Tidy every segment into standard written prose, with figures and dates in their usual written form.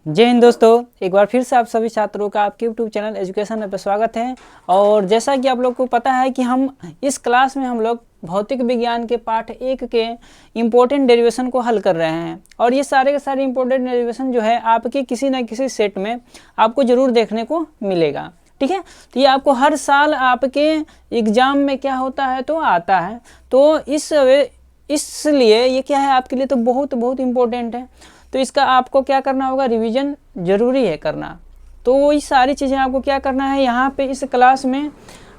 जय हिंद दोस्तों, एक बार फिर से आप सभी छात्रों का आपके यूट्यूब चैनल एजुकेशन में स्वागत है। और जैसा कि आप लोग को पता है कि हम इस क्लास में हम लोग भौतिक विज्ञान के पाठ 1 के इम्पोर्टेंट डेरिवेशन को हल कर रहे हैं। और ये सारे के सारे इम्पोर्टेंट डेरिवेशन जो है आपके किसी न किसी सेट में आपको ज़रूर देखने को मिलेगा। ठीक है, तो ये आपको हर साल आपके एग्ज़ाम में क्या होता है तो आता है। तो इसलिए ये क्या है आपके लिए तो बहुत बहुत इम्पोर्टेंट है। तो इसका आपको क्या करना होगा, रिवीजन ज़रूरी है करना। तो वही सारी चीज़ें आपको क्या करना है, यहाँ पे इस क्लास में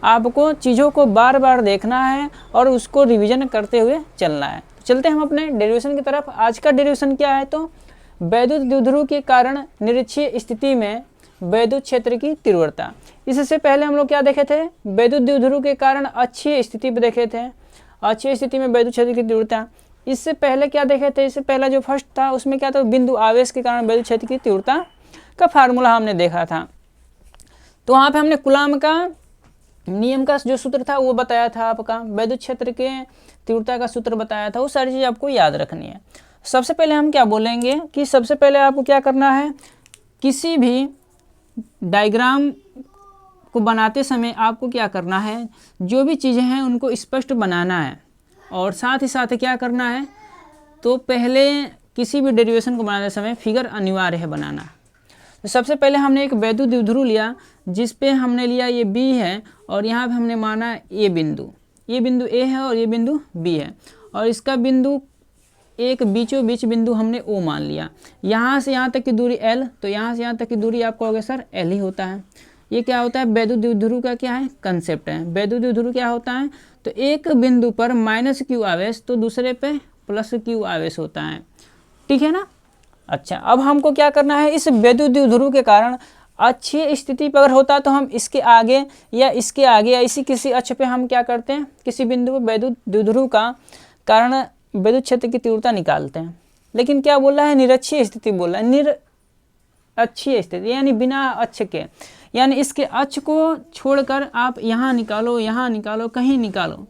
आपको चीज़ों को बार बार देखना है और उसको रिवीजन करते हुए चलना है। तो चलते हैं हम अपने डेरिवेशन की तरफ। आज का डेरिवेशन क्या है तो वैद्युत द्विध्रुव के कारण निरक्षीय स्थिति में वैद्युत क्षेत्र की तीव्रता। इससे पहले हम लोग क्या देखे थे, वैद्युत द्विध्रुव के कारण अक्षीय स्थिति पर देखे थे, अक्षीय स्थिति में वैद्युत क्षेत्र की तीव्रता। इससे पहले क्या देखे थे, इससे पहला जो फर्स्ट था उसमें क्या था, बिंदु आवेश के कारण वैद्युत क्षेत्र की तीव्रता का फार्मूला हमने देखा था। तो वहाँ पे हमने कूलॉम का नियम का जो सूत्र था वो बताया था, आपका वैद्युत क्षेत्र के तीव्रता का सूत्र बताया था। वो सारी चीज़ आपको याद रखनी है। सबसे पहले हम क्या बोलेंगे कि सबसे पहले आपको क्या करना है, किसी भी डायग्राम को बनाते समय आपको क्या करना है, जो भी चीज़ें हैं उनको स्पष्ट बनाना है। और साथ ही साथ क्या करना है, तो पहले किसी भी डेरिवेशन को बनाते समय फिगर अनिवार्य है बनाना। तो सबसे पहले हमने एक वैद्युत द्विध्रुव लिया जिस पे हमने लिया ये बी है और यहाँ पे हमने माना ये बिंदु ए है और ये बिंदु बी है और इसका बिंदु एक बीचों बीच बिंदु हमने ओ मान लिया। यहाँ से यहाँ तक की दूरी एल, तो यहाँ से यहाँ तक की दूरी आप कहोगे सर एल ही होता है। ये क्या होता है, वैद्युत द्विध्रुव का क्या है कंसेप्ट है। वैद्युत द्विध्रुव क्या होता है, तो एक बिंदु पर माइनस क्यू आवेश तो दूसरे पे प्लस क्यू आवेश होता है। ठीक है ना। अच्छा, अब हमको क्या करना है, इस वैद्युत द्विध्रुव के कारण अक्षीय स्थिति पर अगर होता तो हम इसके आगे या इसके आगे या इसी किसी अक्ष पे हम क्या करते हैं, किसी बिंदु पर वैद्युत द्विध्रुव का कारण वैद्युत क्षेत्र की तीव्रता निकालते हैं। लेकिन क्या बोल रहा है, निरक्षीय स्थिति बोल रहा है, निरक्षीय स्थिति यानी बिना अक्ष के, यानी इसके अक्ष को छोड़कर आप यहाँ निकालो कहीं निकालो,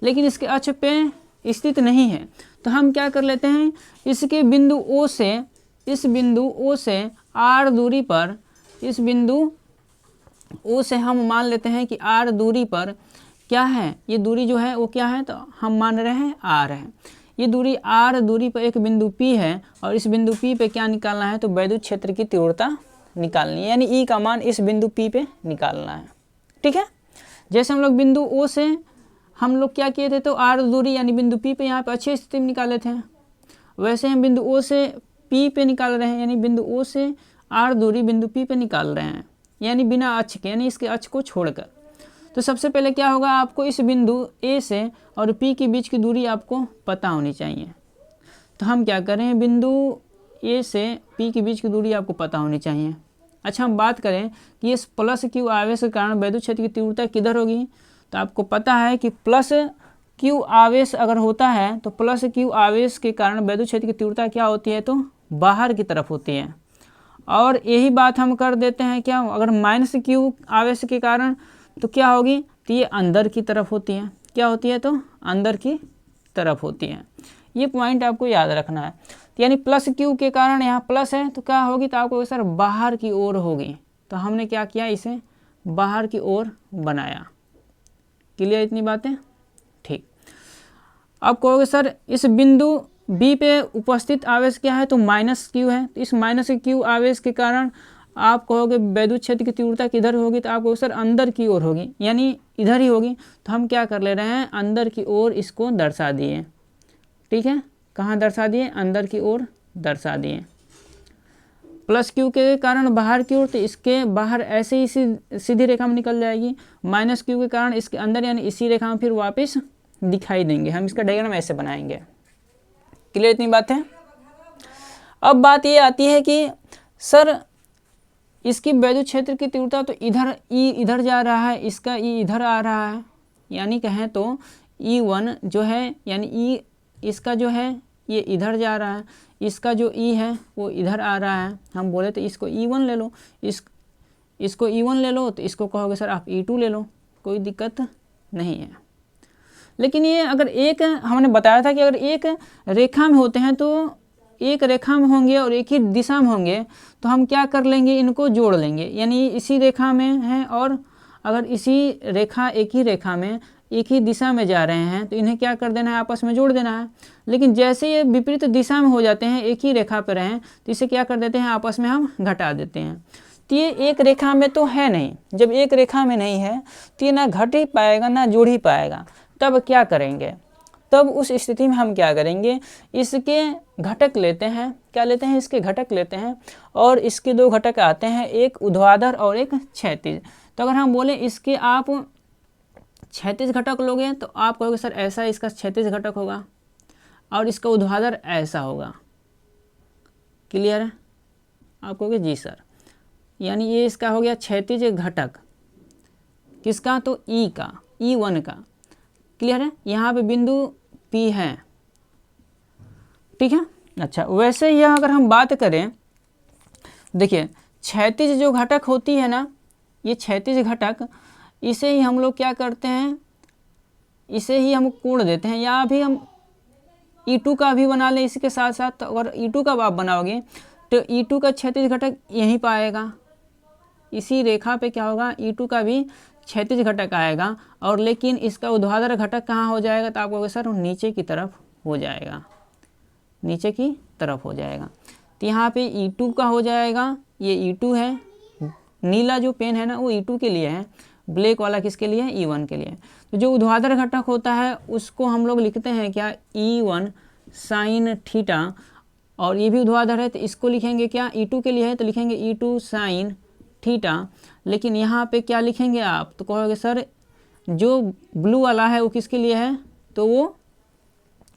लेकिन इसके अक्ष पे स्थित नहीं है। तो हम क्या कर लेते हैं, इसके बिंदु ओ से, इस बिंदु ओ से आर दूरी पर, इस बिंदु ओ से हम मान लेते हैं कि आर दूरी पर क्या है, ये दूरी जो है वो क्या है, तो हम मान रहे हैं आर है। ये दूरी आर दूरी पर एक बिंदु पी है और इस बिंदु पी पे क्या निकालना है, तो वैद्युत क्षेत्र की तीव्रता निकालनी है, यानी ई का मान इस बिंदु पी पे निकालना है। ठीक है, जैसे हम लोग बिंदु ओ से हम लोग क्या किए थे, तो आर दूरी यानी बिंदु पी पे यहाँ पे अच्छी स्थिति में निकाले थे, वैसे हम बिंदु ओ से पी पे निकाल रहे हैं, यानी बिंदु ओ से आर दूरी बिंदु पी पे निकाल रहे हैं, यानी बिना अक्ष के, यानी इसके अक्ष को छोड़कर। तो सबसे पहले क्या होगा, आपको इस बिंदु ए से और पी के बीच की दूरी आपको पता होनी चाहिए। तो हम क्या करें, बिंदु ए से पी के बीच की दूरी आपको पता होनी चाहिए। अच्छा, हम बात करें कि इस प्लस क्यू आवेश के कारण वैद्युत क्षेत्र की तीव्रता किधर होगी, तो आपको पता है कि प्लस क्यू आवेश अगर होता है तो प्लस क्यू आवेश के कारण वैद्युत क्षेत्र की तीव्रता क्या होती है, तो बाहर की तरफ होती है। और यही बात हम कर देते हैं क्या, अगर माइनस क्यू आवेश के कारण तो क्या होगी, तो ये अंदर की तरफ होती है। क्या होती है, तो अंदर की तरफ होती है। ये पॉइंट आपको याद रखना है। यानी प्लस क्यू के कारण यहाँ प्लस है तो क्या होगी, तो आपको सर बाहर की ओर होगी। तो हमने क्या किया, इसे बाहर की ओर बनाया। क्लियर इतनी बातें, ठीक। अब कहोगे सर इस बिंदु बी पे उपस्थित आवेश क्या है, तो माइनस क्यू है। तो इस माइनस क्यू आवेश के कारण आप कहोगे वैद्युत क्षेत्र की तीव्रता किधर होगी, तो आपको सर अंदर की ओर होगी, यानी इधर ही होगी। तो हम क्या कर ले रहे हैं, अंदर की ओर इसको दर्शा दिए। ठीक है, कहाँ दर्शा दिए, अंदर की ओर दर्शा दिए। प्लस क्यू के कारण बाहर की ओर, तो इसके बाहर ऐसे ही सीधी रेखा में निकल जाएगी। माइनस क्यू के कारण इसके अंदर, यानी इसी रेखा में फिर वापस दिखाई देंगे। हम इसका डायग्राम ऐसे बनाएंगे। क्लियर इतनी बात है। अब बात ये आती है कि सर इसकी वैद्युत क्षेत्र की तीव्रता तो इधर ई इधर जा रहा है, इसका ई इधर आ रहा है, यानी कहें तो E1 जो है, यानी ई इसका जो है ये इधर जा रहा है, इसका जो ई है वो इधर आ रहा है। हम बोले तो इसको E1 ले लो, इसको E1 ले लो, तो इसको कहोगे सर आप E2 ले लो, कोई दिक्कत नहीं है। लेकिन ये अगर एक, हमने बताया था कि अगर एक रेखा में होते हैं तो एक रेखा में होंगे और एक ही दिशा में होंगे तो हम क्या कर लेंगे, इनको जोड़ लेंगे। यानी इसी रेखा में हैं और अगर इसी रेखा एक ही रेखा में एक ही दिशा में जा रहे हैं तो इन्हें क्या कर देना है, आपस में जोड़ देना है। लेकिन जैसे ये विपरीत दिशा में हो जाते हैं, एक ही रेखा पर रहें, तो इसे क्या कर देते हैं, आपस में हम घटा देते हैं। तो ये एक रेखा में तो है नहीं, जब एक रेखा में नहीं है तो ये ना घट ही पाएगा ना जोड़ ही पाएगा। तब क्या करेंगे, तब उस स्थिति में हम क्या करेंगे, इसके घटक लेते हैं। क्या लेते हैं, इसके घटक लेते हैं और इसके दो घटक आते हैं, एक ऊर्ध्वाधर और एक क्षैतिज। तो अगर हम बोले इसके आप क्षैतिज घटक लोगे तो आप कहोगे सर ऐसा इसका क्षैतिज घटक होगा और इसका ऊर्ध्वाधर ऐसा होगा। क्लियर है, आप कहोगे जी सर। यानी ये इसका हो गया क्षैतिज घटक, किसका, तो ई का, E1 का। क्लियर है, यहाँ पे बिंदु P है, ठीक है। अच्छा, वैसे ही अगर हम बात करें, देखिए क्षैतिज जो घटक होती है ना, ये क्षैतिज घटक, इसे ही हम लोग क्या करते हैं, इसे ही हम कोण देते हैं। या भी हम E2 का भी बना लें इसके साथ साथ। तो अगर E2 का आप बनाओगे तो E2 का क्षैतिज घटक यहीं पर आएगा, इसी रेखा पे क्या होगा, E2 का भी क्षैतिज घटक आएगा। और लेकिन इसका ऊर्ध्वाधर घटक कहाँ हो जाएगा, तो आप कहोगे सर नीचे की तरफ हो जाएगा, नीचे की तरफ हो जाएगा। तो यहाँ पे E2 का हो जाएगा, ये E2 है, नीला जो पेन है ना वो E2 के लिए है, ब्लैक वाला किसके लिए है, E1 के लिए। तो जो ऊर्ध्वाधर घटक होता है उसको हम लोग लिखते हैं क्या, E1 साइन थीटा। और ये भी ऊर्ध्वाधर है तो इसको लिखेंगे क्या, E2 के लिए है तो लिखेंगे E2 साइन थीटा। लेकिन यहाँ पे क्या लिखेंगे आप, तो कहोगे सर जो ब्लू वाला है वो किसके लिए है, तो वो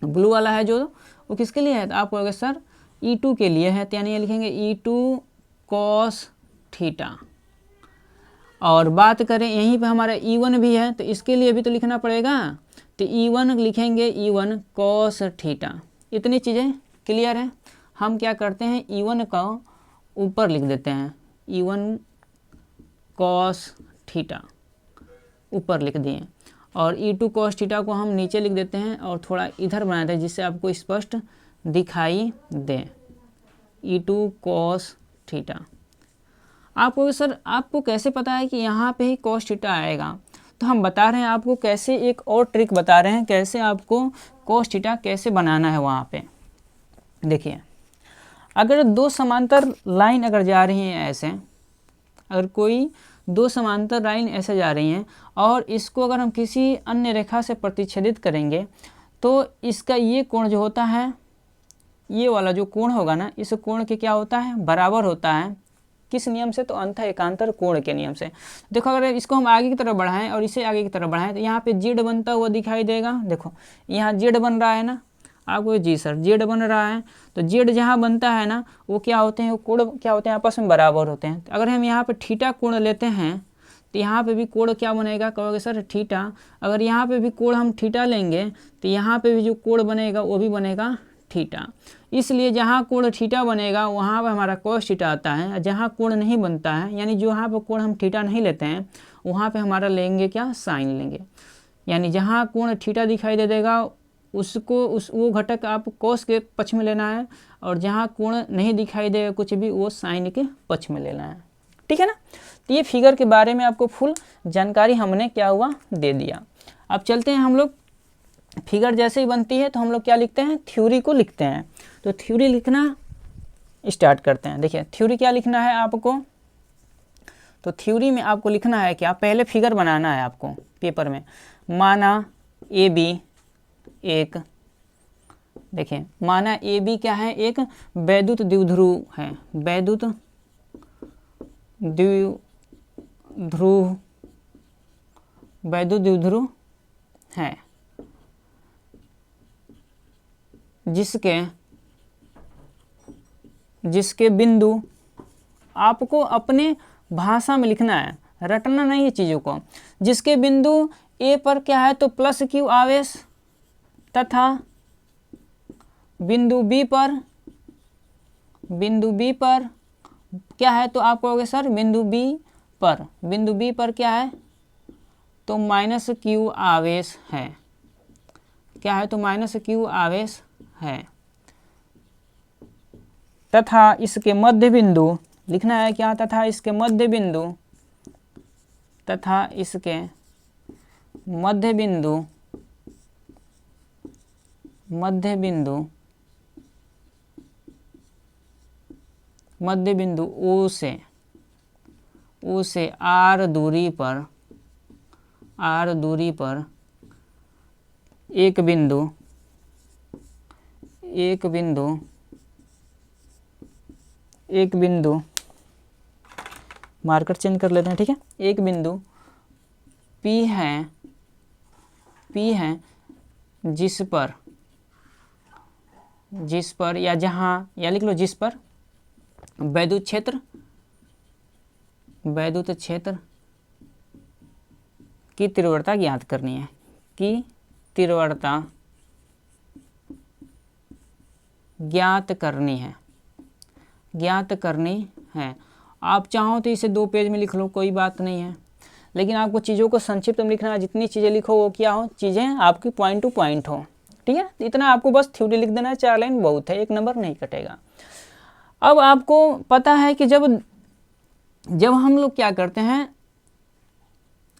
ब्लू वाला है जो वो किसके लिए है, तो आप कहोगे सर E2 के लिए है। तो यानी ये लिखेंगे E2 कॉस थीटा। और बात करें यहीं पे हमारा E1 भी है तो इसके लिए भी तो लिखना पड़ेगा, तो E1 लिखेंगे E1 कॉस थीटा। इतनी चीज़ें क्लियर है। हम क्या करते हैं, E1 का ऊपर लिख देते हैं, E1 कॉस थीटा ऊपर लिख दिए और E2 कॉस थीटा को हम नीचे लिख देते हैं और थोड़ा इधर बना देते हैं जिससे आपको स्पष्ट दिखाई दे, E2 कॉस थीटा। आपको सर आपको कैसे पता है कि यहाँ पे ही कॉस थीटा आएगा, तो हम बता रहे हैं आपको कैसे, एक और ट्रिक बता रहे हैं कैसे आपको कॉस थीटा कैसे बनाना है। वहाँ पे देखिए, अगर दो समांतर लाइन अगर जा रही हैं ऐसे, अगर कोई दो समांतर लाइन ऐसे जा रही हैं और इसको अगर हम किसी अन्य रेखा से प्रतिच्छेदित करेंगे तो इसका ये कोण जो होता है, ये वाला जो कोण होगा ना, इस कोण के क्या होता है, बराबर होता है। किस नियम से, तो अंतः एकांतर कोण के नियम से। देखो अगर इसको हम आगे की तरफ बढ़ाएं और इसे आगे की तरफ बढ़ाएं तो यहाँ पे जेड बनता हुआ दिखाई देगा। देखो यहाँ जेड बन रहा है ना, आपको जी सर जेड बन रहा है, तो जेड जहाँ बनता है ना वो क्या होते हैं, वो कोण क्या होते हैं, आपस में बराबर होते हैं। अगर हम यहाँ पे थीटा कोण लेते हैं तो यहाँ पे भी कोण क्या बनेगा, कहोगे सर थीटा। अगर यहाँ पे भी कोण हम थीटा लेंगे तो यहाँ पे भी जो कोण बनेगा वो भी बनेगा थीटा। इसलिए जहाँ कोण थीटा बनेगा वहाँ पर हमारा कॉस थीटा आता है। जहाँ कोण नहीं बनता है, यानी जो यहाँ पर कोण हम थीटा नहीं लेते हैं, वहाँ पे हमारा लेंगे क्या, साइन लेंगे। यानी जहाँ कोण थीटा दिखाई दे देगा उसको वो घटक आप कॉस के पक्ष में लेना है, और जहाँ कोण नहीं दिखाई देगा कुछ भी, वो साइन के पक्ष में लेना है। ठीक है ना। तो ये फिगर के बारे में आपको फुल जानकारी हमने क्या हुआ, दे दिया। अब चलते हैं हम लोग, फिगर जैसे ही बनती है तो हम लोग क्या लिखते हैं, थ्योरी को लिखते हैं। तो थ्योरी लिखना स्टार्ट करते हैं। देखिए थ्योरी क्या लिखना है आपको, तो थ्योरी में आपको लिखना है क्या, पहले फिगर बनाना है आपको पेपर में। माना AB एक, देखिए माना AB क्या है, एक वैद्युत द्विध्रुव है, वैद्युत द्विध्रुव, वैद्युत द्विध्रुव है, जिसके बिंदु, आपको अपने भाषा में लिखना है, रटना नहीं है चीज़ों को। जिसके बिंदु A पर क्या है, तो प्लस Q आवेश, तथा बिंदु B पर क्या है, तो आप कहोगे सर बिंदु B पर क्या है, तो माइनस Q आवेश है। क्या है, तो माइनस Q आवेश है। तथा इसके मध्य बिंदु लिखना है क्या, तथा इसके मध्य बिंदु, तथा इसके मध्य बिंदु, मध्य बिंदु, मध्य बिंदु ओ से आर दूरी पर, आर दूरी पर एक बिंदु, एक बिंदु, एक बिंदु, मार्कर चेंज कर लेते हैं, ठीक है। एक बिंदु P है, P है जिस पर, जिस पर या जहाँ, या लिख लो जिस पर वैद्युत क्षेत्र, वैद्युत क्षेत्र की तीव्रता ज्ञात करनी है, की तीव्रता ज्ञात करनी है, ज्ञात करनी है। आप चाहो तो इसे 2 पेज में लिख लो, कोई बात नहीं है, लेकिन आपको चीज़ों को संक्षिप्त में लिखना है। जितनी चीज़ें लिखो वो क्या हो, चीज़ें आपकी पॉइंट टू पॉइंट हो, ठीक है। इतना आपको बस थ्योरी लिख देना है, 4 लाइन बहुत है, 1 नंबर नहीं कटेगा। अब आपको पता है कि जब हम लोग क्या करते हैं,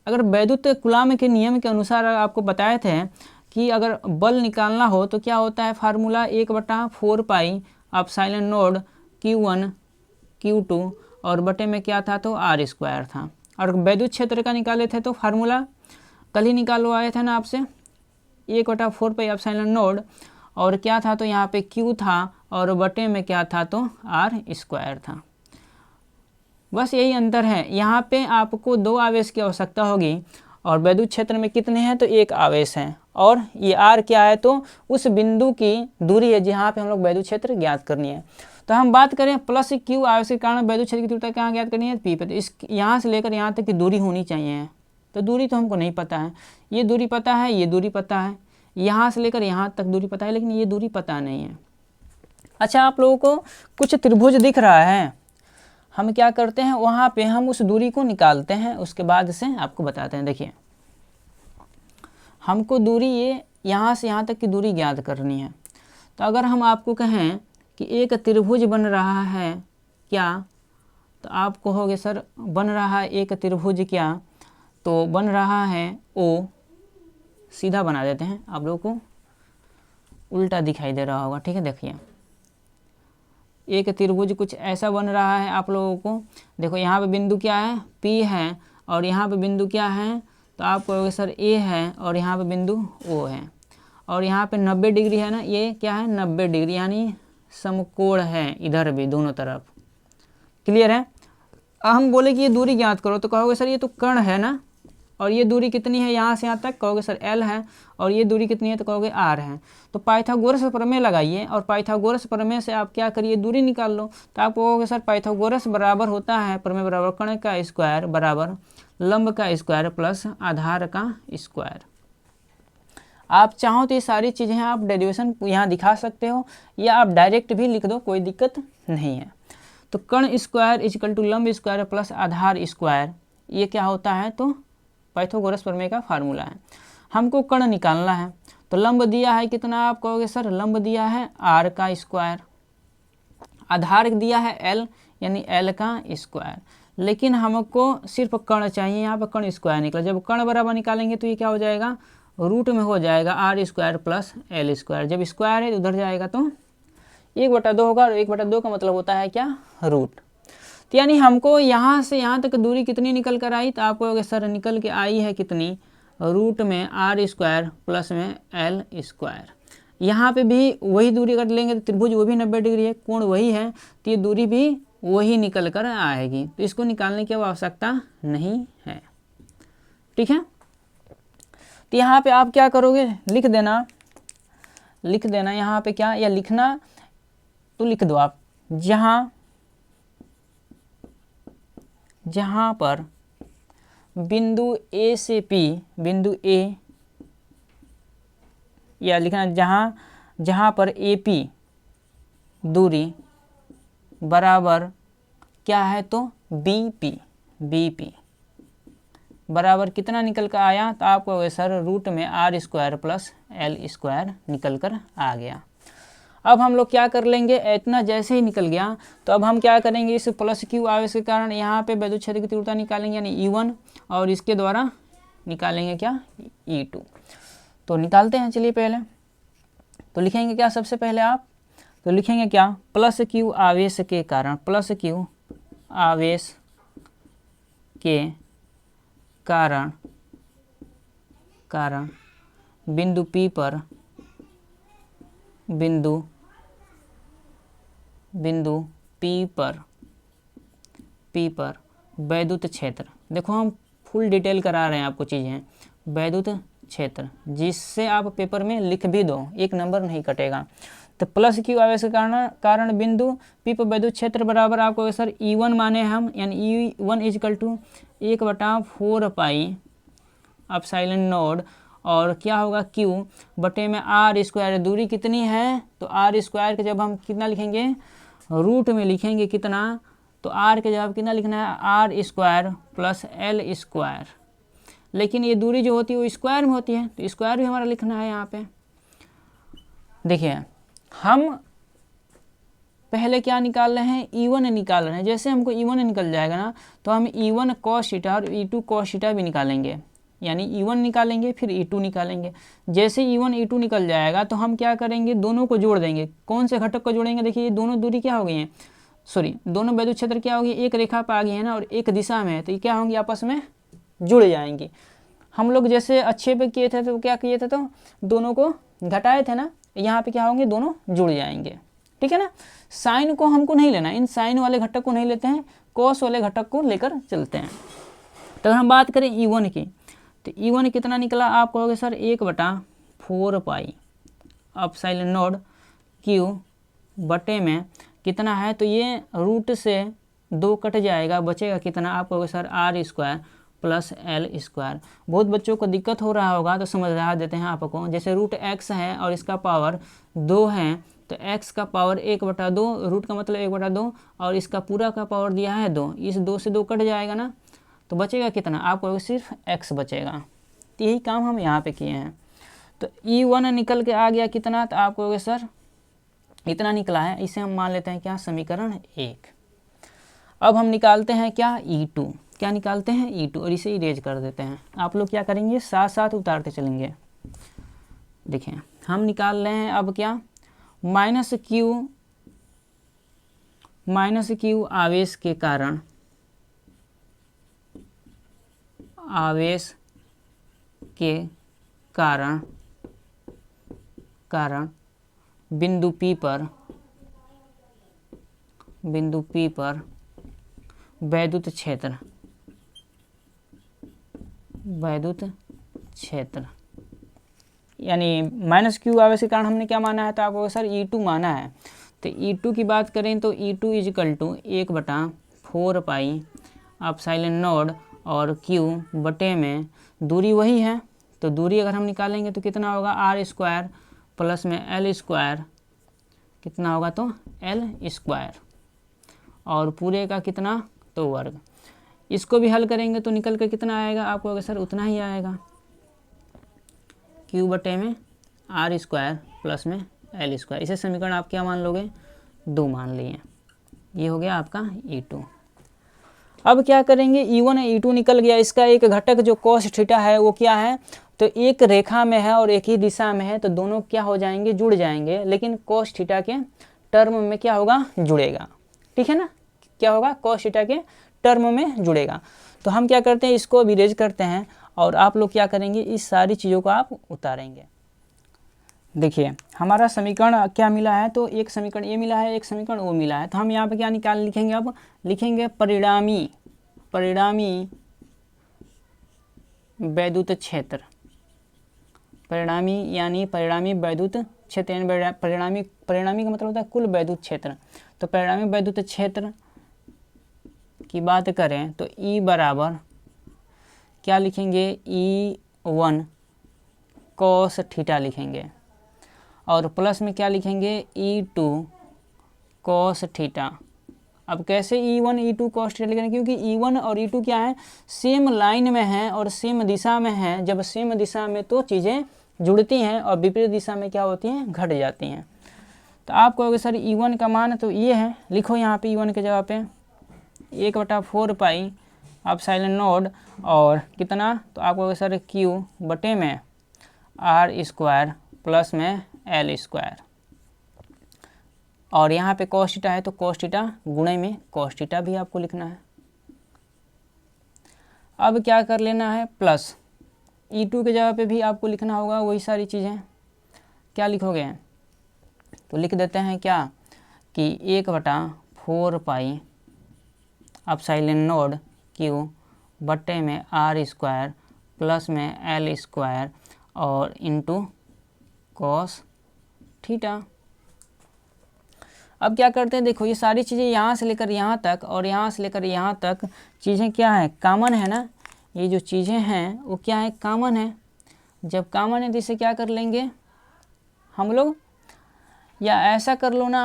अगर वैद्युत कूलाम के नियम के अनुसार आपको बताए थे कि अगर बल निकालना हो तो क्या होता है, formula 1/4 pi epsilon not Q1 Q2 और बटे में क्या था तो r² था। और वैद्युत क्षेत्र का निकाले थे तो फार्मूला कल ही निकालो आए थे ना आपसे, 1/4 पाई एप्सिलॉन नॉट और क्या था तो यहाँ पे Q था और बटे में क्या था तो r² था। बस यही अंतर है। यहाँ पे आपको 2 आवेश की आवश्यकता होगी और वैद्युत क्षेत्र में कितने हैं तो 1 आवेश है, और ये r क्या है तो उस बिंदु की दूरी है जहाँ पे हम लोग वैद्युत क्षेत्र ज्ञात करनी है। तो हम बात करें प्लस Q आवेश के कारण वैद्युत क्षेत्र की तीव्रता कहाँ ज्ञात करनी है, P पे। तो इस यहाँ से लेकर यहाँ तक की दूरी होनी चाहिए, तो दूरी तो हमको नहीं पता है, ये दूरी पता है, ये दूरी पता है, यहाँ से लेकर यहाँ तक दूरी पता है, लेकिन ये दूरी पता नहीं है। अच्छा, आप लोगों को कुछ त्रिभुज दिख रहा है, हम क्या करते हैं वहाँ पे हम उस दूरी को निकालते हैं, उसके बाद से आपको बताते हैं। देखिए, हमको दूरी ये यहाँ से यहाँ तक की दूरी ज्ञात करनी है। तो अगर हम आपको कहें कि एक त्रिभुज बन रहा है क्या, तो आप कहोगे सर बन रहा है एक त्रिभुज क्या, तो बन रहा है O, सीधा बना देते हैं, आप लोगों को उल्टा दिखाई दे रहा होगा, ठीक है। देखिए, एक त्रिभुज कुछ ऐसा बन रहा है आप लोगों को। देखो यहाँ पे बिंदु क्या है, P है, और यहाँ पे बिंदु क्या है तो आप कहोगे सर A है, और यहाँ पे बिंदु O है, और यहाँ पे 90 डिग्री है ना, ये क्या है 90 डिग्री, यानी समकोण है इधर भी दोनों तरफ। क्लियर है। हम बोले कि ये दूरी ज्ञात करो तो कहोगे सर ये तो कर्ण है ना, और ये दूरी कितनी है यहाँ से यहाँ तक, कहोगे सर L है, और ये दूरी कितनी है तो कहोगे R है। तो पाइथागोरस प्रमेय लगाइए, और पाइथागोरस प्रमेय से आप क्या करिए दूरी निकाल लो। तो आप कहोगे सर पाइथागोरस बराबर होता है, प्रमेय बराबर कर्ण का स्क्वायर बराबर लंब का स्क्वायर प्लस आधार का स्क्वायर। आप चाहो तो ये सारी चीज़ें आप डेरिवेशन यहाँ दिखा सकते हो, या आप डायरेक्ट भी लिख दो, कोई दिक्कत नहीं है। तो कर्ण स्क्वायर इक्वल टू लंब स्क्वायर प्लस आधार स्क्वायर, ये क्या होता है तो पाइथागोरस प्रमेय का फार्मूला है। हमको कर्ण निकालना है, तो लंब दिया है कितना, आप कहोगे सर लंब दिया है r का स्क्वायर, आधार दिया है L यानी L का स्क्वायर, लेकिन हमको सिर्फ कर्ण चाहिए। यहाँ पर कर्ण स्क्वायर निकला, जब कर्ण बराबर निकालेंगे तो ये क्या हो जाएगा, रूट में हो जाएगा r² प्लस L²। जब स्क्वायर है तो उधर जाएगा तो 1/2 होगा, और 1/2 का मतलब होता है क्या, रूट। तो यानी हमको यहाँ से यहाँ तक दूरी कितनी निकल कर आई, तो आप कहोगे सर निकल के आई है कितनी, रूट में r² प्लस में L²। यहाँ पे भी वही दूरी अगर लेंगे तो त्रिभुज वो भी 90 डिग्री है, कोण वही है, तो ये दूरी भी वही निकल कर आएगी। तो इसको निकालने की आवश्यकता नहीं है, ठीक है। तो यहाँ पे आप क्या करोगे, लिख देना यहाँ पे क्या, या लिखना तो लिख दो आप, जहाँ पर बिंदु A से P, बिंदु A, या लिखना जहाँ पर AP दूरी बराबर क्या है तो BP बराबर कितना निकल कर आया, तो आपको सर रूट में r² प्लस L² निकल कर आ गया। अब हम लोग क्या कर लेंगे, इतना जैसे ही निकल गया तो अब हम क्या करेंगे, इस प्लस क्यू आवेश के कारण यहाँ पे वैद्युत क्षेत्र की तीव्रता निकालेंगे यानी E1 और इसके द्वारा निकालेंगे क्या, E2। तो निकालते हैं, चलिए पहले तो लिखेंगे क्या, सबसे पहले आप तो लिखेंगे क्या, प्लस क्यू आवेश के कारण, प्लस क्यू आवेश के कारण बिंदु P पर P पर वैद्युत क्षेत्र, देखो हम फुल डिटेल करा रहे हैं आपको चीज़ें, वैद्युत क्षेत्र जिससे आप पेपर में लिख भी दो, एक नंबर नहीं कटेगा। तो प्लस क्यू आवेश के कारण बिंदु P पर वैद्युत क्षेत्र बराबर आपको सर E1 माने हम, यानी E1 equal to 1/4 pi epsilon nought, और क्या होगा Q बटे में R स्क्वायर, दूरी कितनी है तो R स्क्वायर के जब हम कितना लिखेंगे, रूट में लिखेंगे कितना, तो R के जवाब कितना लिखना है, R square plus L square, लेकिन ये दूरी जो होती है वो स्क्वायर में होती है तो स्क्वायर भी हमारा लिखना है यहाँ पे। देखिए हम पहले क्या निकाल रहे हैं, E1 निकाल रहे हैं, जैसे हमको E1 निकल जाएगा ना तो हम E1 cos थीटा और E2 cos थीटा भी निकालेंगे, यानी E1 निकालेंगे फिर E2 निकालेंगे। जैसे E1 E2 निकल जाएगा तो हम क्या करेंगे, दोनों को जोड़ देंगे। कौन से घटक को जोड़ेंगे, देखिए ये दोनों दूरी क्या हो गई है, सॉरी दोनों वैद्युत क्षेत्र क्या होगी, एक रेखा पर आ गई है ना और एक दिशा में है, तो ये क्या होंगी, आपस में जुड़ जाएंगी। हम लोग जैसे अच्छे पे किए थे तो क्या किए थे, तो दोनों को घटाए थे ना, यहाँ पे क्या होंगे, दोनों जुड़ जाएंगे, ठीक है ना। साइन को हमको नहीं लेना, इन साइन वाले घटक को नहीं लेते हैं, कॉस वाले घटक को लेकर चलते हैं। तो हम बात करें E1 की, तो E1 कितना निकला, आप कहोगे sir 1/4 pi epsilon not Q बटे में कितना है, तो ये रूट से 2 कट जाएगा, बचेगा कितना, आप कहोगे sir R square plus L square. बहुत बच्चों को दिक्कत हो रहा होगा तो समझा देते हैं आपको, जैसे रूट x है और इसका पावर 2 है तो x का पावर 1/2, रूट का मतलब 1/2 और इसका पूरा का पावर दिया है 2, इस 2 से 2 कट जाएगा ना तो बचेगा कितना, आपको सिर्फ x बचेगा। तो यही काम हम यहाँ पे किए हैं। तो E1 निकल के आ गया कितना, तो आप कहोगे सर इतना निकला है, इसे हम मान लेते हैं क्या, समीकरण 1। अब हम निकालते हैं क्या, E2, क्या निकालते हैं E2 और इसे इरेज कर देते हैं। आप लोग क्या करेंगे, साथ साथ उतारते चलेंगे। देखिए हम निकाल रहे हैं अब क्या, माइनस क्यू आवेश के कारण बिंदु P पर वैद्युत क्षेत्र, यानी माइनस क्यू आवेश के कारण हमने क्या माना है, तो आपको सर E2 माना है। तो E2 की बात करें तो E2 equal to 1/4 pi epsilon nought और Q बटे में दूरी वही है, तो दूरी अगर हम निकालेंगे तो कितना होगा, R स्क्वायर प्लस में L स्क्वायर, कितना होगा तो L स्क्वायर, और पूरे का कितना तो वर्ग। इसको भी हल करेंगे तो निकल कर कितना आएगा, आपको अगर सर उतना ही आएगा, Q बटे में R स्क्वायर प्लस में L स्क्वायर। इसे समीकरण आप क्या मान लोगे, 2 मान लिए। ये हो गया आपका E2। अब क्या करेंगे, E1 E2 निकल गया, इसका एक घटक जो cos थीटा है वो क्या है, तो एक रेखा में है और एक ही दिशा में है, तो दोनों क्या हो जाएंगे, जुड़ जाएंगे, लेकिन cos थीटा के टर्म में क्या होगा, जुड़ेगा, ठीक है ना, क्या होगा, cos थीटा के टर्म में जुड़ेगा। तो हम क्या करते हैं, इसको इरेज करते हैं और आप लोग क्या करेंगे, इस सारी चीज़ों को आप उतारेंगे। देखिए हमारा समीकरण क्या मिला है, तो एक समीकरण ये मिला है, एक समीकरण वो मिला है, तो हम यहाँ पे क्या लिखेंगे, अब लिखेंगे परिणामी वैद्युत क्षेत्र, यानी परिणामी वैद्युत क्षेत्र, यानी परिणामी का मतलब होता है कुल वैद्युत क्षेत्र। तो परिणामी वैद्युत क्षेत्र की बात करें तो E बराबर क्या लिखेंगे, E1 cos थीटा लिखेंगे, और प्लस में क्या लिखेंगे, E2 cos थीटा। अब कैसे E1 E2 cos थीटा लिखेंगे, क्योंकि E1 और E2 क्या है, सेम लाइन में है और सेम दिशा में है। जब सेम दिशा में तो चीज़ें जुड़ती हैं और विपरीत दिशा में क्या होती हैं, घट जाती हैं। तो आप कहोगे सर E1 का मान तो ये है, लिखो यहाँ पे E1 के जगह पे 1/4 पाई एप्सिलॉन नॉट और कितना, तो आप कहोगे सर Q बटे में R स्क्वायर प्लस में L स्क्वायर, और यहाँ पे cos थीटा है तो cos थीटा गुणे में cos थीटा भी आपको लिखना है। अब क्या कर लेना है, प्लस E2 के जगह पे भी आपको लिखना होगा वही सारी चीज़ें। क्या लिखोगे, तो लिख देते हैं क्या कि 1/4 पाई एप्सिलॉन नॉट Q बटे में R स्क्वायर प्लस में L स्क्वायर और इंटू कॉस थीटा। अब क्या करते हैं, देखो ये सारी चीज़ें यहाँ से लेकर यहाँ तक और यहाँ से लेकर यहाँ तक चीज़ें क्या है, कॉमन है ना। ये जो चीज़ें हैं वो क्या है, कॉमन है। जब कॉमन है तो इसे क्या कर लेंगे हम लोग, या ऐसा कर लो ना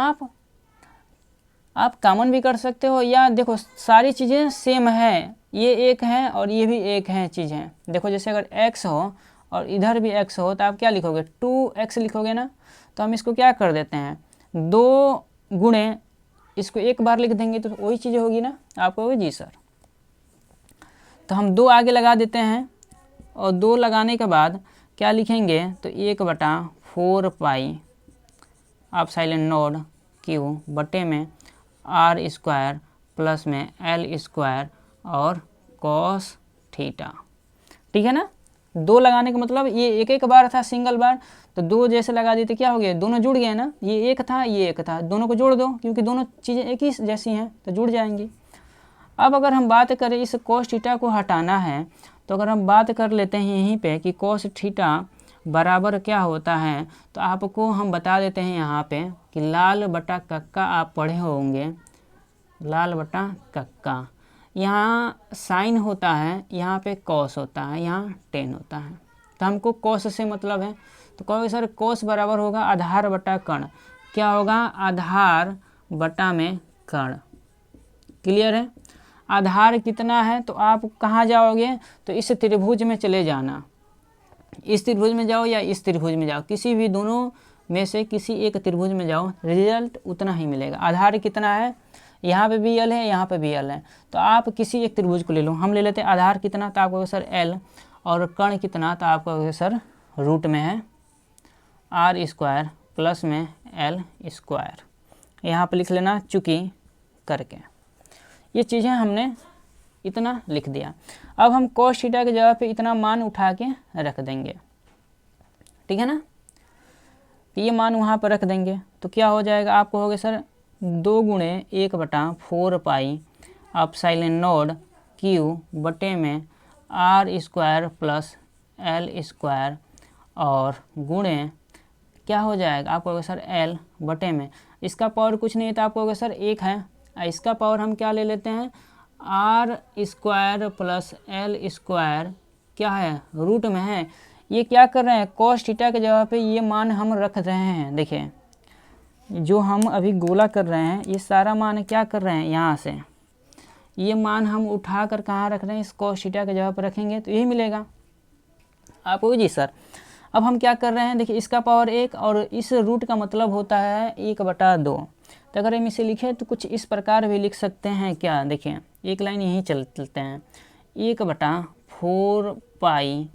आप कॉमन भी कर सकते हो, या देखो सारी चीज़ें सेम है, ये एक है और ये भी एक है चीज़ें। देखो जैसे अगर x हो और इधर भी x हो तो आप क्या लिखोगे, 2x लिखोगे ना। तो हम इसको क्या कर देते हैं, 2 गुणे इसको एक बार लिख देंगे तो वही चीज़ होगी ना। आप कहोगे जी सर, तो हम 2 आगे लगा देते हैं और 2 लगाने के बाद क्या लिखेंगे, तो 1/4 पाई एप्सिलॉन नॉट Q बटे में R स्क्वायर प्लस में L स्क्वायर और cos थीटा। ठीक है ना। 2 लगाने का मतलब ये एक बार था, सिंगल बार, तो 2 जैसे लगा दी तो क्या हो गया, दोनों जुड़ गए ना। ये एक था ये एक था, दोनों को जोड़ दो क्योंकि दोनों चीज़ें एक ही जैसी हैं तो जुड़ जाएंगी। अब अगर हम बात करें इस cos थीटा को हटाना है, तो अगर हम बात कर लेते हैं यहीं पे कि cos थीटा बराबर क्या होता है, तो आपको हम बता देते हैं यहाँ पे कि लाल बटा कक्का आप पढ़े होंगे, लाल बटा कक्का। यहाँ साइन होता है, यहाँ पे cos होता है, यहाँ tan होता है। तो हमको cos से मतलब है, तो कहोगे सर cos बराबर होगा आधार बटा कर्ण। क्या होगा, आधार बटा में कर्ण। क्लियर है। आधार कितना है तो आप कहाँ जाओगे, तो इस त्रिभुज में चले जाना, इस त्रिभुज में जाओ या इस त्रिभुज में जाओ, किसी भी दोनों में से किसी एक त्रिभुज में जाओ, रिजल्ट उतना ही मिलेगा। आधार कितना है, यहाँ पे भी L है यहाँ पे भी L है, तो आप किसी एक त्रिभुज को ले लो। हम ले लेते हैं आधार कितना, तो आपको सर L, और कर्ण कितना, तो आपको सर रूट में है R स्क्वायर प्लस में L स्क्वायर। यहाँ पे लिख लेना चुकी करके। ये चीज़ें हमने इतना लिख दिया। अब हम cos थीटा की जगह पे इतना मान उठा के रख देंगे, ठीक है ना। ये मान वहाँ पर रख देंगे तो क्या हो जाएगा, आपको हो गया सर 2 गुणे 1/4 पाई एप्सिलॉन नॉट Q बटे में R square plus L square और गुणे क्या हो जाएगा, आपको होगा सर L बटे में, इसका पावर कुछ नहीं है तो आपको होगा सर 1 है, इसका पावर हम क्या ले लेते हैं R square plus L square, क्या है रूट में है। ये क्या कर रहे हैं, cos थीटा के जगह पे ये मान हम रख रहे हैं। देखिए जो हम अभी गोला कर रहे हैं ये सारा मान क्या कर रहे हैं, यहाँ से ये मान हम उठा कर कहाँ रख रहे हैं, इस cos थीटा के जगह पर रखेंगे तो यही मिलेगा आपको जी सर। अब हम क्या कर रहे हैं, देखिए इसका पावर 1 और इस रूट का मतलब होता है 1/2। तो अगर हम इसे लिखें तो कुछ इस प्रकार भी लिख सकते हैं क्या, देखिए एक लाइन यहीं चलते हैं, 1/4 पाई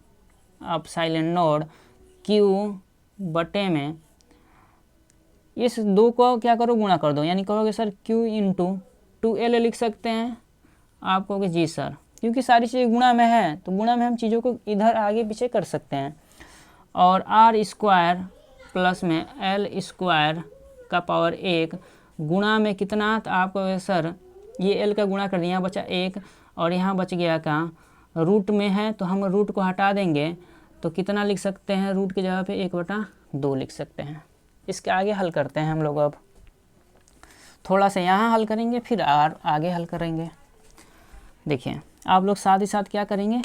एप्सिलॉन नॉट Q बटे में इस 2 को क्या करो गुणा कर दो, यानी कहोगे सर Q इंटू 2L लिख सकते हैं। आप कहोगे जी सर, क्योंकि सारी चीज़ें गुणा में है तो गुणा में हम चीज़ों को इधर आगे पीछे कर सकते हैं। और R स्क्वायर प्लस में L स्क्वायर का पावर 1 गुणा में कितना, तो आप कहोगे सर ये L का गुणा कर दिया, यहाँ बचा 1 और यहाँ बच गया का रूट में है तो हम रूट को हटा देंगे तो कितना लिख सकते हैं, रूट की जगह पे 1/2 लिख सकते हैं। इसके आगे हल करते हैं हम लोग। अब थोड़ा सा यहाँ हल करेंगे फिर आगे हल करेंगे। देखिए आप लोग साथ ही साथ क्या करेंगे,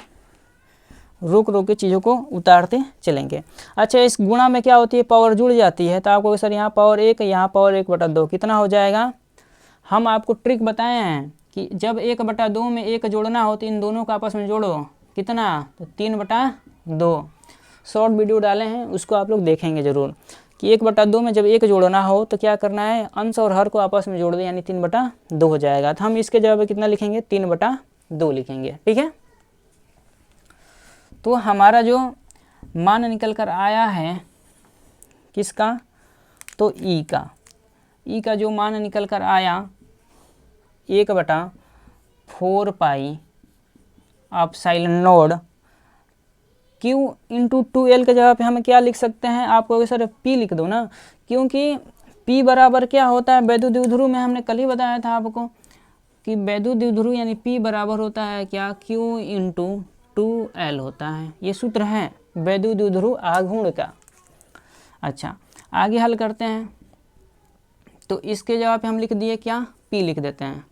रोक रोक के चीज़ों को उतारते चलेंगे। अच्छा इस गुणा में क्या होती है, पावर जुड़ जाती है, तो आपको सर यहाँ पावर 1 यहाँ पावर 1/2 कितना हो जाएगा। हम आपको ट्रिक बताए हैं कि जब 1/2 में 1 जोड़ना हो तो इन दोनों को आपस में जोड़ो, कितना, तो 3/2। शॉर्ट वीडियो डाले हैं उसको आप लोग देखेंगे ज़रूर। कि 1/2 में जब 1 जोड़ना हो तो क्या करना है, अंश और हर को आपस में जोड़ दें, यानी 3/2 हो जाएगा। तो हम इसके जगह पे कितना लिखेंगे, 3/2 लिखेंगे। ठीक है, तो हमारा जो मान निकल कर आया है किसका, तो ई का जो मान निकल कर आया 1/4 pi epsilon not Q into 2L के जगह पे हम क्या लिख सकते हैं, आप कहोगे सर P लिख दो ना, क्योंकि P बराबर क्या होता है, वैद्युत द्विध्रुव में हमने कल ही बताया था आपको कि वैद्युत द्विध्रुव यानी P बराबर होता है क्या, Q इंटू 2L होता है। ये सूत्र है वैद्युत द्विध्रुव आघूर्ण का। अच्छा, आगे हल करते हैं, तो इसके जगह पे हम लिख दिए क्या, P लिख देते हैं।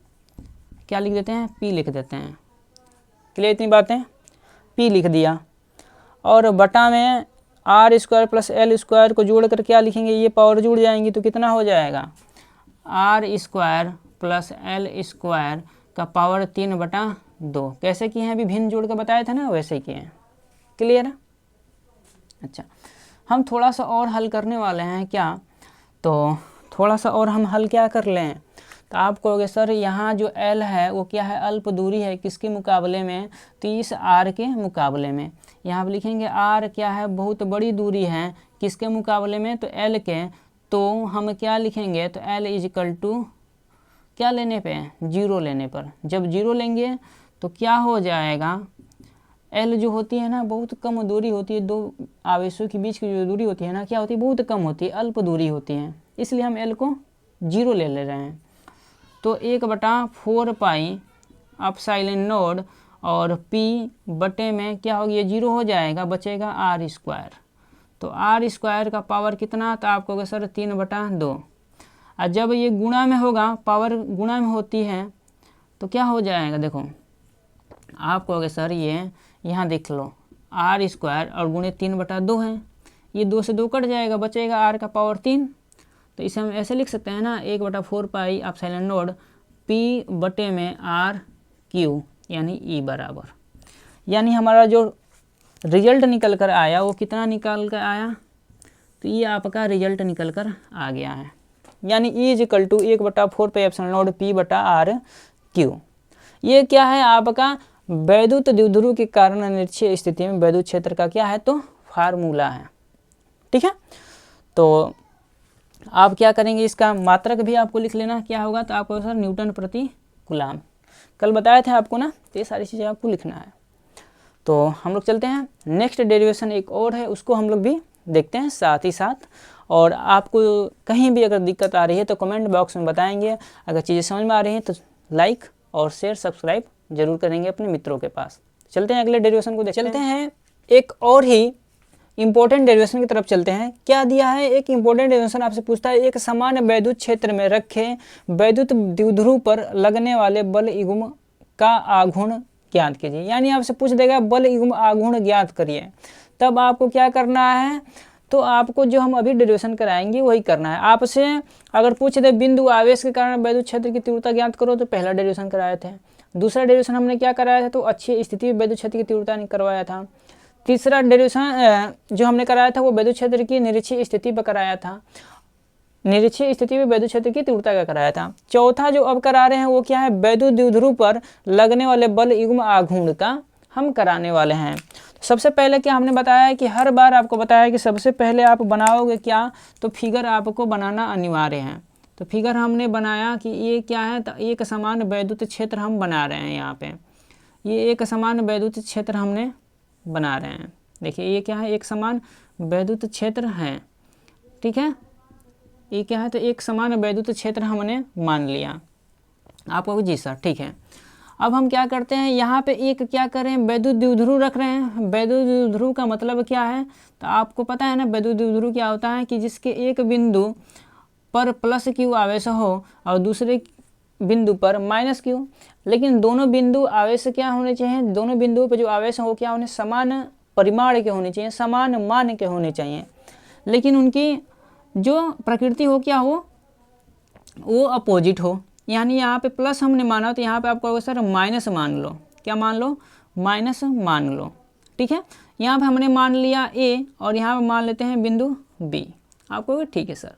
क्या लिख देते हैं, P लिख देते हैं। क्लियर इतनी बातें, P लिख दिया, और बटा में r² प्लस l² को जोड़ कर क्या लिखेंगे, ये पावर जुड़ जाएंगी तो कितना हो जाएगा, r² प्लस l² का पावर 3/2। कैसे किए हैं, अभी भिन्न जोड़ कर बताए थे ना, वैसे ही किए हैं। क्लियर है। अच्छा, हम थोड़ा सा और हल करने वाले हैं क्या, तो थोड़ा सा और हम हल क्या कर लें, तो आप कहोगे सर यहाँ जो L है वो क्या है, अल्प दूरी है, किसके मुकाबले में, तो इस R के मुकाबले में। यहाँ पर लिखेंगे R क्या है, बहुत बड़ी दूरी है, किसके मुकाबले में, तो L के। तो हम क्या लिखेंगे, तो L इजिकल टू क्या लेने पे, 0 लेने पर। जब 0 लेंगे तो क्या हो जाएगा, L जो होती है ना बहुत कम दूरी होती है, दो आवेशों के बीच की जो दूरी होती है ना क्या होती है, बहुत कम होती है, अल्प दूरी होती है, इसलिए हम L को 0 ले रहे हैं। तो 1/4 पाई एप्सिलॉन नॉट और P बटे में क्या होगी, ये 0 हो जाएगा, बचेगा r²। तो r² का पावर कितना, तो आप कहोगे सर 3/2। और जब ये गुणा में होगा, पावर गुणा में होती है तो क्या हो जाएगा, देखो आप कहोगे सर ये यहाँ देख लो, r² और गुणे 3/2 है, ये 2 से 2 कट जाएगा, बचेगा r का पावर 3। तो इसे हम ऐसे लिख सकते हैं ना, 1/4 पाई एप्सिलॉन नॉट P बटे में r/q यानी E बराबर। यानी हमारा जो रिजल्ट निकल कर आया वो कितना निकल कर आया, तो ये आपका रिजल्ट निकल कर आ गया है, यानी E equal to 1/4 pi epsilon nought P बटा r/q। ये क्या है, आपका वैद्युत द्विध्रुव के कारण निरक्षीय स्थिति में वैद्युत क्षेत्र का क्या है, तो फार्मूला है। ठीक है, तो आप क्या करेंगे, इसका मात्रक भी आपको लिख लेना, क्या होगा, तो आपको सर न्यूटन प्रति कूलाम, कल बताए थे आपको ना, तो ये सारी चीज़ें आपको लिखना है। तो हम लोग चलते हैं, नेक्स्ट डेरिवेशन एक और है, उसको हम लोग भी देखते हैं साथ ही साथ। और आपको कहीं भी अगर दिक्कत आ रही है तो कमेंट बॉक्स में बताएंगे, अगर चीज़ें समझ में आ रही हैं तो लाइक और शेयर सब्सक्राइब जरूर करेंगे अपने मित्रों के पास। चलते हैं अगले डेरिवेशन को देखते हैं। चलते हैं एक और ही इंपॉर्टेंट डेरिवेशन की तरफ चलते हैं। क्या दिया है, एक इंपॉर्टेंट डेरिवेशन आपसे पूछता है, एक समान वैद्युत क्षेत्र में रखे वैद्युत द्विध्रुव पर लगने वाले बल युग्म का आघूर्ण ज्ञात कीजिए। यानी आपसे पूछ देगा बल युग्म आघूर्ण ज्ञात करिए, तब आपको क्या करना है, तो आपको जो हम अभी डेरिवेशन कराएंगे वही करना है। आपसे अगर पूछ दे बिंदु आवेश के कारण वैद्युत क्षेत्र की तीव्रता ज्ञात करो, तो पहला डेरिवेशन कराए थे। दूसरा डेरिवेशन हमने क्या कराया था, तो अच्छी स्थिति में वैद्युत क्षेत्र की तीव्रता नहीं करवाया था। तीसरा डेरिवेशन जो हमने कराया था वो वैद्युत क्षेत्र की निरक्षीय स्थिति पर कराया था, निरक्षीय स्थिति में वैद्युत क्षेत्र की तीव्रता का कराया था। चौथा जो अब करा रहे हैं वो क्या है, वैद्युत द्विध्रुव पर लगने वाले बल युग्म आघूर्ण का हम कराने वाले हैं। सबसे पहले क्या हमने बताया है कि हर बार आपको बताया कि सबसे पहले आप बनाओगे क्या, तो फिगर आपको बनाना अनिवार्य है। तो फिगर हमने बनाया कि ये क्या है, तो एक समान वैद्युत क्षेत्र हम बना रहे हैं। यहाँ पे ये एक समान वैद्युत क्षेत्र हमने बना रहे हैं। देखिए ये क्या है, एक समान वैद्युत क्षेत्र है। ठीक है, ये क्या है, तो एक समान वैद्युत क्षेत्र हमने मान लिया। आप कहोगे जी सर ठीक है। अब हम क्या करते हैं, यहाँ पे एक क्या करें, वैद्युत द्विध्रुव रख रहे हैं। वैद्युत द्विध्रुव का मतलब क्या है, तो आपको पता है ना वैद्युत द्विध्रुव क्या होता है, कि जिसके एक बिंदु पर +q आवेश हो और दूसरे बिंदु पर -q, लेकिन दोनों बिंदु आवेश क्या होने चाहिए, दोनों बिंदुओं पर जो आवेश हो क्या होने, समान परिमाण के होने चाहिए, समान मान के होने चाहिए, लेकिन उनकी जो प्रकृति हो क्या हो, वो अपोजिट हो। यानी यहाँ पे प्लस हमने माना तो यहाँ पे आप कहोगे सर माइनस मान लो। क्या मान लो, माइनस मान लो। ठीक है, यहाँ पे हमने मान लिया A और यहाँ पे मान लेते हैं बिंदु B। आप कहोगे ठीक है सर।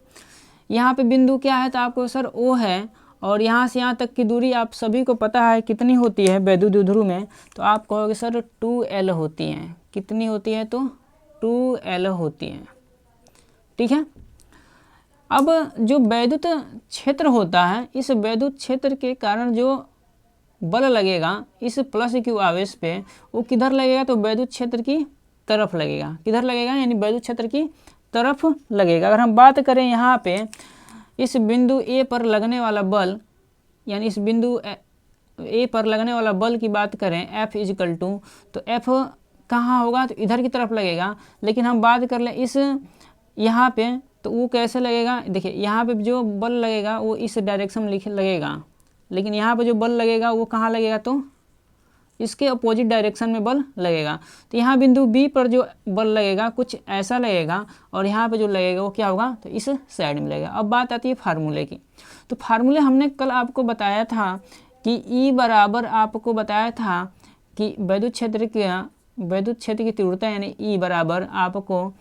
यहाँ पे बिंदु क्या है, तो आपको सर ओ है, और यहाँ से यहाँ तक की दूरी आप सभी को पता है कितनी होती है वैद्युत द्विध्रुव में, तो आप कहोगे सर 2L होती हैं। कितनी होती है, तो 2L होती हैं। ठीक है। अब जो वैद्युत क्षेत्र होता है, इस वैद्युत क्षेत्र के कारण जो बल लगेगा इस प्लस क्यू आवेश पे, वो किधर लगेगा, तो वैद्युत क्षेत्र की तरफ लगेगा। किधर लगेगा, यानी वैद्युत क्षेत्र की तरफ लगेगा। अगर हम बात करें यहाँ पे इस बिंदु ए पर लगने वाला बल, यानी इस बिंदु ए पर लगने वाला बल की बात करें F इजिकल टू, तो F कहाँ होगा, तो इधर की तरफ लगेगा। लेकिन हम बात कर लें इस यहाँ पे, तो वो कैसे लगेगा, देखिए यहाँ पे जो बल लगेगा वो इस डायरेक्शन में लगेगा, लेकिन यहाँ पे जो बल लगेगा वो कहाँ लगेगा, तो इसके अपोजिट डायरेक्शन में बल लगेगा। तो यहाँ बिंदु बी पर जो बल लगेगा कुछ ऐसा लगेगा, और यहाँ पे जो लगेगा वो क्या होगा, तो इस साइड में लगेगा। अब बात आती है फार्मूले की। तो फार्मूले हमने कल आपको बताया था कि E बराबर, आपको बताया था कि वैद्युत क्षेत्र की तीव्रता यानी E बराबर आपको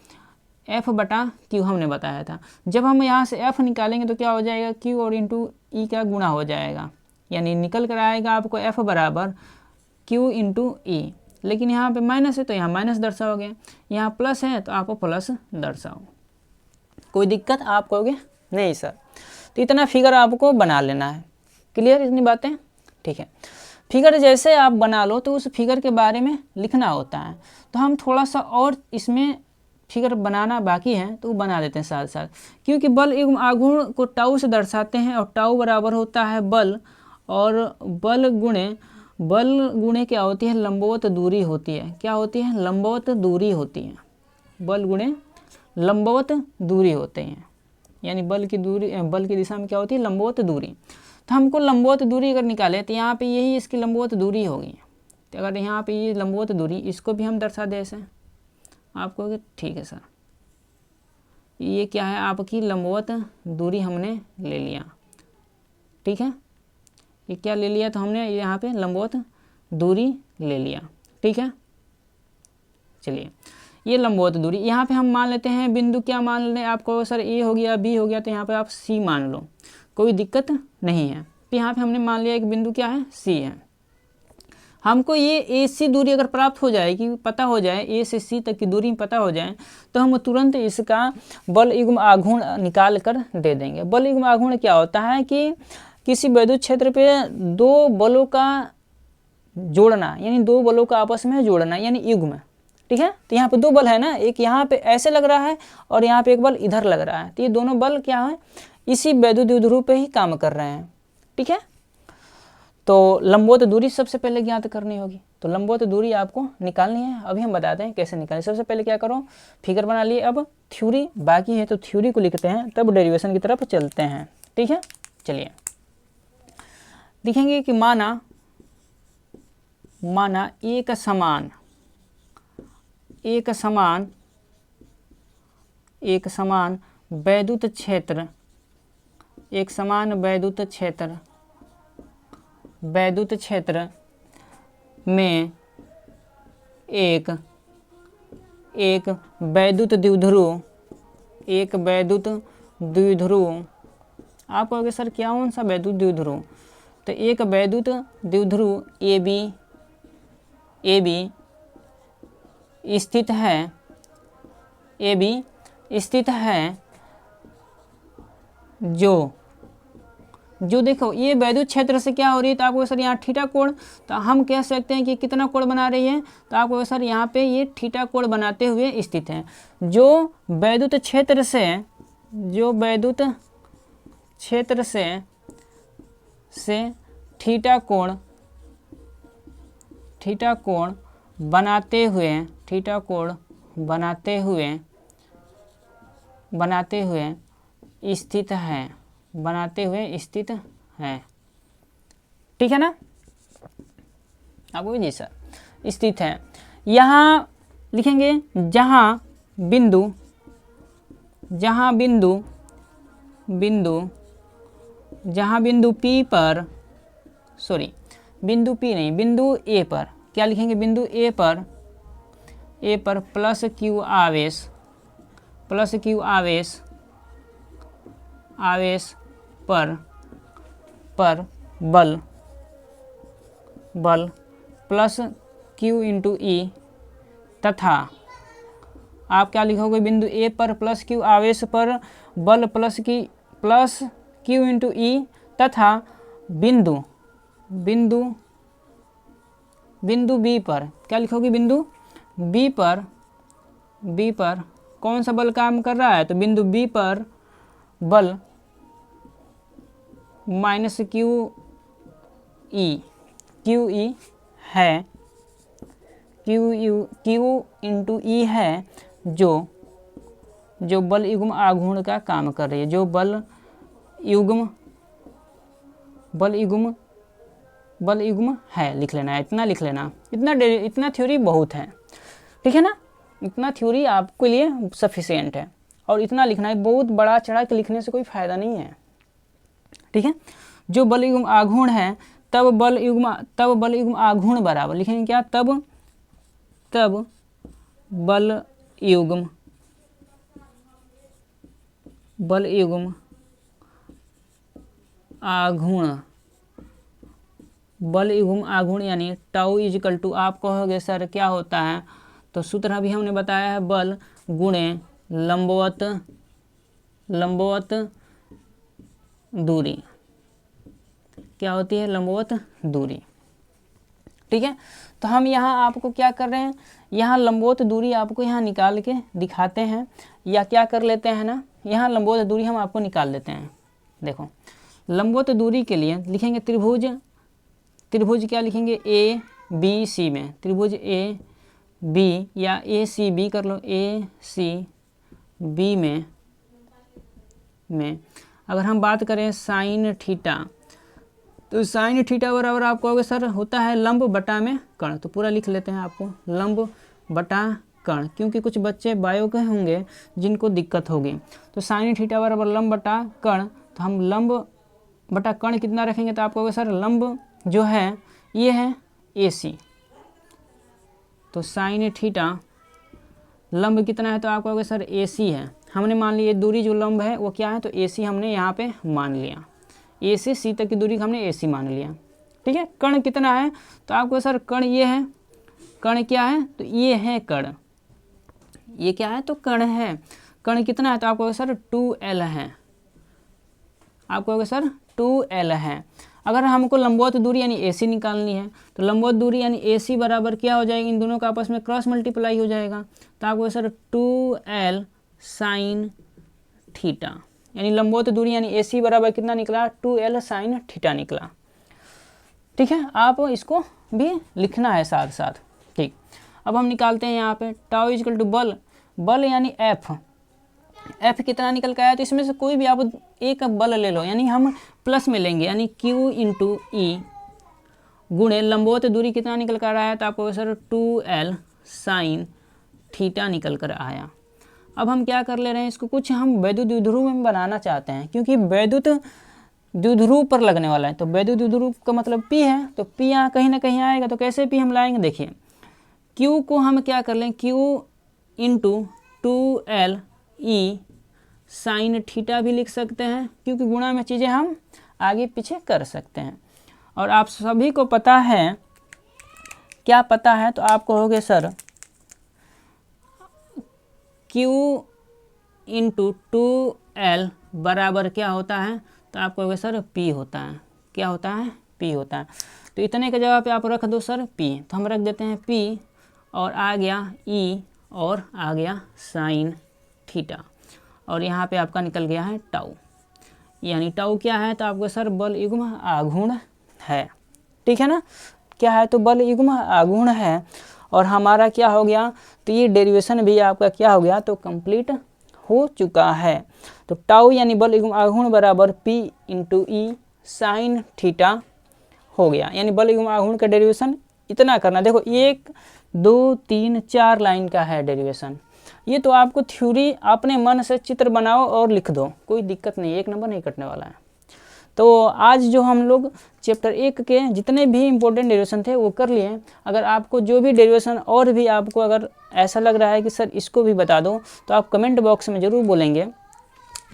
F बटा Q हमने बताया था। जब हम यहाँ से F निकालेंगे तो क्या हो जाएगा, Q और इंटू E का गुणा हो जाएगा, यानी निकल कर आएगा आपको F बराबर Q इंटू E। लेकिन यहाँ पे माइनस है तो यहाँ माइनस दर्शाओगे, यहाँ प्लस है तो आप प्लस दर्शाओ। कोई दिक्कत आप कहोगे नहीं सर। तो इतना फिगर आपको बना लेना है। क्लियर इतनी बातें, ठीक है। फिगर जैसे आप बना लो तो उस फिगर के बारे में लिखना होता है। तो हम थोड़ा सा और इसमें फिगर बनाना बाकी है तो वो बना देते हैं साथ साथ, क्योंकि बल एवं आघूर्ण को टाउ से दर्शाते हैं, और टाउ बराबर होता है बल, और बल गुणे क्या होती है, लंबवत दूरी होती है। क्या होती है, लंबवत दूरी होती है। बल गुणे लंबवत दूरी होते हैं, यानी बल की दिशा में क्या होती है, लंबवत दूरी। तो हमको लंबवत दूरी अगर निकाले तो यहाँ पे यही इसकी लंबवत दूरी होगी। तो अगर यहाँ पे ये लंबवत दूरी, इसको भी हम दर्शा दें ऐसे, आप कहोगे ठीक है सर, ये क्या है, आपकी लंबवत दूरी हमने ले लिया। ठीक है, ये क्या ले लिया, तो हमने यहाँ पे लंबवत दूरी ले लिया। ठीक है, चलिए ये लंबवत दूरी, यहाँ पे हम मान लेते हैं बिंदु, क्या मान लें, आपको सर ए हो गया, बी हो गया, तो यहाँ पे आप सी मान लो, कोई दिक्कत नहीं है। तो यहाँ पे हमने मान लिया एक बिंदु क्या है, सी है। हमको ये ए सी दूरी अगर प्राप्त हो जाएगी, पता हो जाए, ए से सी तक की दूरी पता हो जाए, तो हम तुरंत इसका बल युग्म आघूर्ण निकाल कर दे देंगे। बल युग्म आघूर्ण क्या होता है कि किसी वैद्युत क्षेत्र पे दो बलों का जोड़ना, यानी दो बलों का आपस में जोड़ना, यानी युग्म। ठीक है, तो यहाँ पे दो बल है ना, एक यहाँ पे ऐसे लग रहा है और यहाँ पे एक बल इधर लग रहा है, तो ये दोनों बल क्या है, इसी वैद्युत द्विध्रुव पे ही काम कर रहे हैं। ठीक है, तो लंबवत दूरी सबसे पहले ज्ञात करनी होगी। तो लंबवत दूरी आपको निकालनी है, अभी हम बताते हैं कैसे निकालें। सबसे पहले क्या करो, फिगर बना लिए, अब थ्योरी बाकी है तो थ्योरी को लिखते हैं, तब डेरिवेशन की तरफ चलते हैं। ठीक है, चलिए लिखेंगे कि माना एक समान वैद्युत क्षेत्र, एक समान वैद्युत क्षेत्र में एक वैद्युत द्विध्रुव, आप कहोगे सर क्या कौन सा वैद्युत द्विध्रुव, तो एक वैद्युत द्विध्रुव ए बी स्थित है, जो देखो ये वैद्युत क्षेत्र से क्या हो रही है, तो आपको सर यहाँ थीटा कोण, तो हम कह सकते हैं कि कितना कोण बना रही है, तो आपको सर यहाँ पे ये थीटा कोण बनाते हुए स्थित है। जो वैद्युत क्षेत्र से थीटा कोण बनाते हुए स्थित है। ठीक है ना, आपको जी सर स्थित है। यहाँ लिखेंगे जहाँ बिंदु P पर, सॉरी बिंदु P नहीं, बिंदु A पर, क्या लिखेंगे, बिंदु A पर प्लस क्यू आवेश आवेश पर बल प्लस Q इंटू ई तथा आप क्या लिखोगे, बिंदु ए पर प्लस Q आवेश पर बल प्लस Q इंटू ई तथा बिंदु बी पर क्या लिखोगे, बिंदु बी पर कौन सा बल काम कर रहा है, तो बिंदु बी पर बल माइनस क्यू ई है, क्यू इंटू ई है जो बल युग्म आघूर्ण का काम कर रही है, जो बल युग्म है, लिख लेना है, इतना लिख लेना, इतना थ्योरी बहुत है, ठीक है ना, इतना थ्योरी आपके लिए सफिशिएंट है, और इतना लिखना है, बहुत बड़ा चढ़ा के लिखने से कोई फायदा नहीं है, ठीक है। जो बल युग्म आघूर्ण है तब बल युग्म आघूर्ण बराबर लिखेंगे क्या, तब बल युग्म आघूर्ण यानी टाउ इजिकल टू, आप कहोगे सर क्या होता है, तो सूत्र अभी हमने बताया है, बल गुणे लंबवत दूरी, क्या होती है, लंबवत दूरी, ठीक है। तो हम यहाँ आपको क्या कर रहे हैं, यहाँ लंबवत दूरी आपको यहाँ निकाल के दिखाते हैं, या क्या कर लेते हैं ना, यहाँ लंबवत दूरी हम आपको निकाल लेते हैं। देखो लंबवत दूरी के लिए लिखेंगे त्रिभुज क्या लिखेंगे, ए बी सी में, त्रिभुज ए बी या ए सी बी कर लो, ए सी बी में अगर हम बात करें साइन थीटा, तो साइन थीटा बराबर आप कहोगे सर होता है लंब बटा में कर्ण, तो पूरा लिख लेते हैं आपको, लंब बटा कर्ण, क्योंकि कुछ बच्चे बायो के होंगे जिनको दिक्कत होगी, तो साइन थीटा बराबर लंब बटा कर्ण, तो हम लंब बटा कर्ण कितना रखेंगे, तो आप कहोगे सर लंब जो है ये है AC, तो साइन थीटा लंब कितना है, तो आप कहोगे सर AC है, हमने मान लिया दूरी जो लंब है वो क्या है, तो AC हमने यहाँ पे मान लिया, A से C तक की दूरी हमने AC मान लिया, ठीक है। कर्ण कितना है, तो आपको सर कर्ण ये है, कर्ण क्या है, तो ये है कर्ण, ये क्या है, तो कर्ण है, कर्ण कितना है, तो आपको सर 2L है, आप कहोगे सर 2L है। अगर हमको लंबवत दूरी यानी AC निकालनी है, तो लंबवत दूरी यानी AC बराबर क्या हो जाएगी, इन दोनों का आपस में क्रॉस मल्टीप्लाई हो जाएगा, तो आपको सर 2L साइन थीटा, यानी लंबवत दूरी यानी AC बराबर कितना निकला, 2L साइन थीटा निकला, ठीक है। आप इसको भी लिखना है साथ साथ, ठीक। अब हम निकालते हैं यहाँ पे टाउ इजिकल टू बल यानी F कितना निकल के आया, तो इसमें से कोई भी आप एक बल ले लो, यानी हम प्लस में लेंगे, यानी Q इंटू ई गुणे लंबवत दूरी कितना निकल कर आया, तो आपको सर 2L साइन थीटा निकल कर आया। अब हम क्या कर ले रहे हैं, इसको कुछ हम वैद्युत द्विध्रुव में बनाना चाहते हैं, क्योंकि वैद्युत द्विध्रुव पर लगने वाला है, तो वैद्युत द्विध्रुव का मतलब P है, तो P यहाँ कहीं ना कहीं आएगा, तो कैसे P हम लाएंगे, देखिए Q को हम क्या कर लें, Q इंटू 2L ई साइन थीटा भी लिख सकते हैं, क्योंकि गुणा में चीज़ें हम आगे पीछे कर सकते हैं, और आप सभी को पता है, क्या पता है, तो आप कहोगे सर Q इंटू 2L बराबर क्या होता है, तो आप कहोगे सर P होता है, क्या होता है, P होता है। तो इतने के जगह पे आप रख दो सर P, तो हम रख देते हैं P, और आ गया E, और आ गया साइन थीटा, और यहाँ पे आपका निकल गया है टाउ, यानी टाउ क्या है, तो आपको सर बल युग्म आघूर्ण है, ठीक है ना, क्या है, तो बल युग्म आघूर्ण है, और हमारा क्या हो गया, तो ये डेरिवेशन भी आपका क्या हो गया, तो कंप्लीट हो चुका है। तो टाउ यानी बल युग्म आघूर्ण बराबर P इंटू ई साइन थीटा हो गया, यानी बल युग्म आघूर्ण का डेरिवेशन इतना करना। देखो 1 2 3 4 लाइन का है डेरिवेशन, ये तो आपको थ्योरी अपने मन से चित्र बनाओ और लिख दो, कोई दिक्कत नहीं, 1 नंबर नहीं कटने वाला है। तो आज जो हम लोग चैप्टर 1 के जितने भी इम्पोर्टेंट डेरिवेशन थे वो कर लिए। अगर आपको जो भी डेरिवेशन और भी आपको अगर ऐसा लग रहा है कि सर इसको भी बता दो, तो आप कमेंट बॉक्स में ज़रूर बोलेंगे,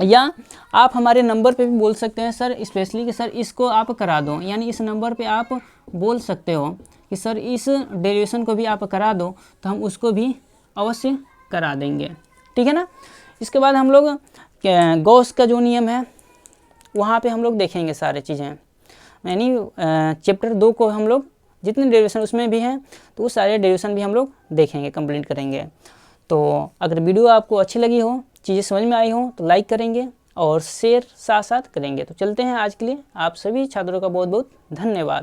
या आप हमारे नंबर पे भी बोल सकते हैं सर, स्पेशली कि सर इसको आप करा दो, यानी इस नंबर पे आप बोल सकते हो कि सर इस डेरिवेशन को भी आप करा दो, तो हम उसको भी अवश्य करा देंगे, ठीक है ना। इसके बाद हम लोग गॉस का जो नियम है वहाँ पे हम लोग देखेंगे सारे चीज़ें, यानी चैप्टर 2 को हम लोग जितने डेरिवेशन उसमें भी हैं तो वो सारे डेरिवेशन भी हम लोग देखेंगे, कंप्लीट करेंगे। तो अगर वीडियो आपको अच्छी लगी हो, चीज़ें समझ में आई हो तो लाइक करेंगे और शेयर साथ साथ करेंगे। तो चलते हैं, आज के लिए आप सभी छात्रों का बहुत बहुत धन्यवाद।